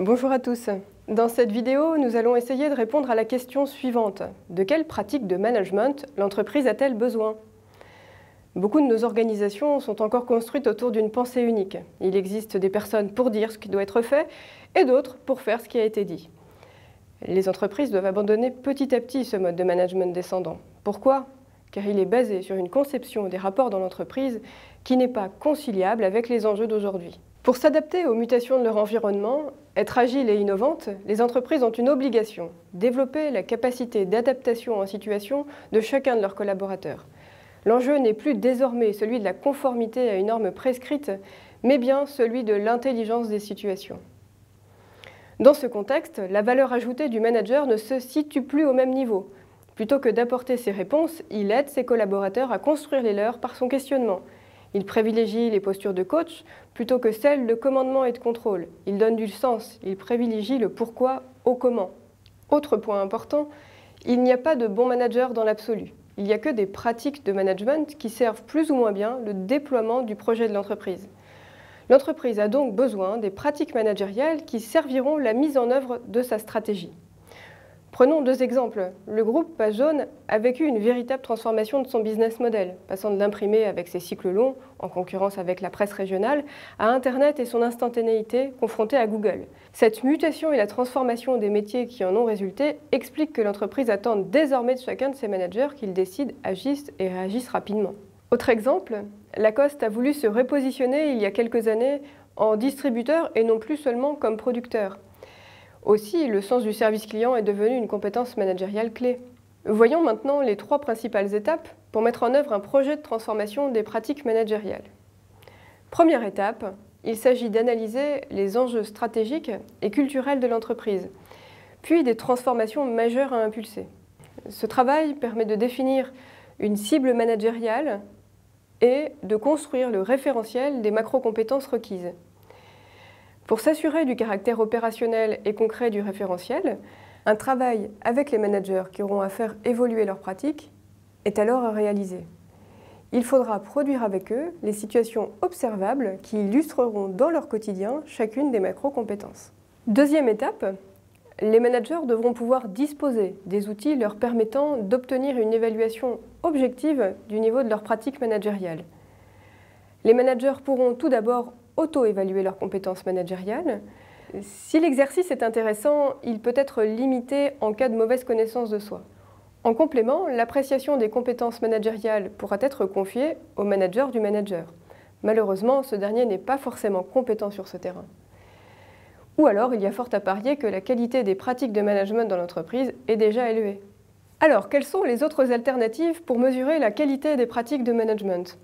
Bonjour à tous. Dans cette vidéo, nous allons essayer de répondre à la question suivante. De quelle pratique de management l'entreprise a-t-elle besoin? Beaucoup de nos organisations sont encore construites autour d'une pensée unique. Il existe des personnes pour dire ce qui doit être fait et d'autres pour faire ce qui a été dit. Les entreprises doivent abandonner petit à petit ce mode de management descendant. Pourquoi? Car il est basé sur une conception des rapports dans l'entreprise qui n'est pas conciliable avec les enjeux d'aujourd'hui. Pour s'adapter aux mutations de leur environnement, être agile et innovante, les entreprises ont une obligation: développer la capacité d'adaptation en situation de chacun de leurs collaborateurs. L'enjeu n'est plus désormais celui de la conformité à une norme prescrite, mais bien celui de l'intelligence des situations. Dans ce contexte, la valeur ajoutée du manager ne se situe plus au même niveau. Plutôt que d'apporter ses réponses, il aide ses collaborateurs à construire les leurs par son questionnement. Il privilégie les postures de coach plutôt que celles de commandement et de contrôle. Il donne du sens, il privilégie le pourquoi au comment. Autre point important, il n'y a pas de bon manager dans l'absolu. Il n'y a que des pratiques de management qui servent plus ou moins bien le déploiement du projet de l'entreprise. L'entreprise a donc besoin des pratiques managériales qui serviront la mise en œuvre de sa stratégie. Prenons deux exemples. Le groupe Page Jaune a vécu une véritable transformation de son business model, passant de l'imprimé avec ses cycles longs, en concurrence avec la presse régionale, à Internet et son instantanéité confrontée à Google. Cette mutation et la transformation des métiers qui en ont résulté expliquent que l'entreprise attend désormais de chacun de ses managers qu'ils décident, agissent et réagissent rapidement. Autre exemple, Lacoste a voulu se repositionner il y a quelques années en distributeur et non plus seulement comme producteur. Aussi, le sens du service client est devenu une compétence managériale clé. Voyons maintenant les trois principales étapes pour mettre en œuvre un projet de transformation des pratiques managériales. Première étape, il s'agit d'analyser les enjeux stratégiques et culturels de l'entreprise, puis des transformations majeures à impulser. Ce travail permet de définir une cible managériale et de construire le référentiel des macro-compétences requises. Pour s'assurer du caractère opérationnel et concret du référentiel, un travail avec les managers qui auront à faire évoluer leurs pratiques est alors à réaliser. Il faudra produire avec eux les situations observables qui illustreront dans leur quotidien chacune des macro-compétences. Deuxième étape, les managers devront pouvoir disposer des outils leur permettant d'obtenir une évaluation objective du niveau de leur pratique managériale. Les managers pourront tout d'abord auto-évaluer leurs compétences managériales. Si l'exercice est intéressant, il peut être limité en cas de mauvaise connaissance de soi. En complément, l'appréciation des compétences managériales pourra être confiée au manager du manager. Malheureusement, ce dernier n'est pas forcément compétent sur ce terrain. Ou alors, il y a fort à parier que la qualité des pratiques de management dans l'entreprise est déjà élevée. Alors, quelles sont les autres alternatives pour mesurer la qualité des pratiques de management ?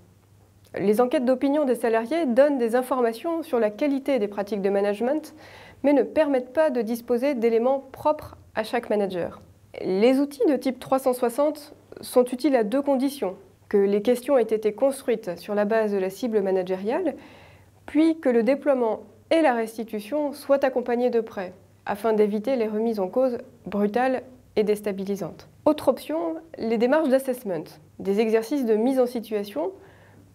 Les enquêtes d'opinion des salariés donnent des informations sur la qualité des pratiques de management, mais ne permettent pas de disposer d'éléments propres à chaque manager. Les outils de type 360 sont utiles à deux conditions: que les questions aient été construites sur la base de la cible managériale, puis que le déploiement et la restitution soient accompagnés de près, afin d'éviter les remises en cause brutales et déstabilisantes. Autre option, les démarches d'assessment, des exercices de mise en situation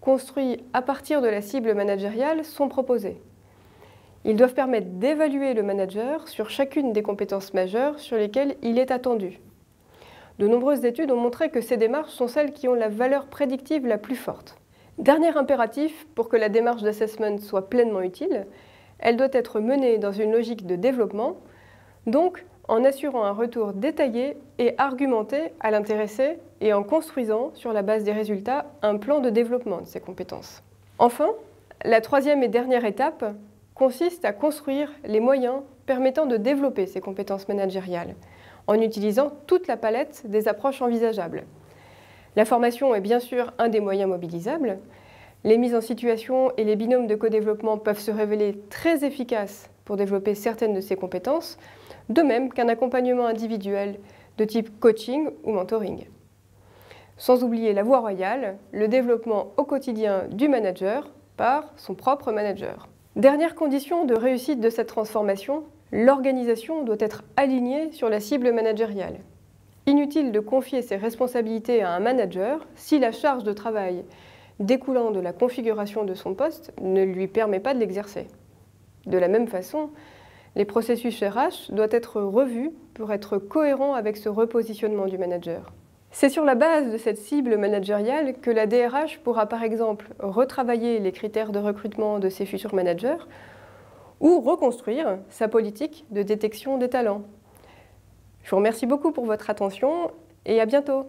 construits à partir de la cible managériale sont proposés. Ils doivent permettre d'évaluer le manager sur chacune des compétences majeures sur lesquelles il est attendu. De nombreuses études ont montré que ces démarches sont celles qui ont la valeur prédictive la plus forte. Dernier impératif pour que la démarche d'assessment soit pleinement utile, elle doit être menée dans une logique de développement, donc en assurant un retour détaillé et argumenté à l'intéressé et en construisant, sur la base des résultats, un plan de développement de ses compétences. Enfin, la troisième et dernière étape consiste à construire les moyens permettant de développer ces compétences managériales, en utilisant toute la palette des approches envisageables. La formation est bien sûr un des moyens mobilisables. Les mises en situation et les binômes de co-développement peuvent se révéler très efficaces pour développer certaines de ces compétences, de même qu'un accompagnement individuel de type coaching ou mentoring. Sans oublier la voie royale, le développement au quotidien du manager par son propre manager. Dernière condition de réussite de cette transformation, l'organisation doit être alignée sur la cible managériale. Inutile de confier ses responsabilités à un manager si la charge de travail découlant de la configuration de son poste ne lui permet pas de l'exercer. De la même façon, les processus RH doivent être revus pour être cohérents avec ce repositionnement du manager. C'est sur la base de cette cible managériale que la DRH pourra par exemple retravailler les critères de recrutement de ses futurs managers ou reconstruire sa politique de détection des talents. Je vous remercie beaucoup pour votre attention et à bientôt.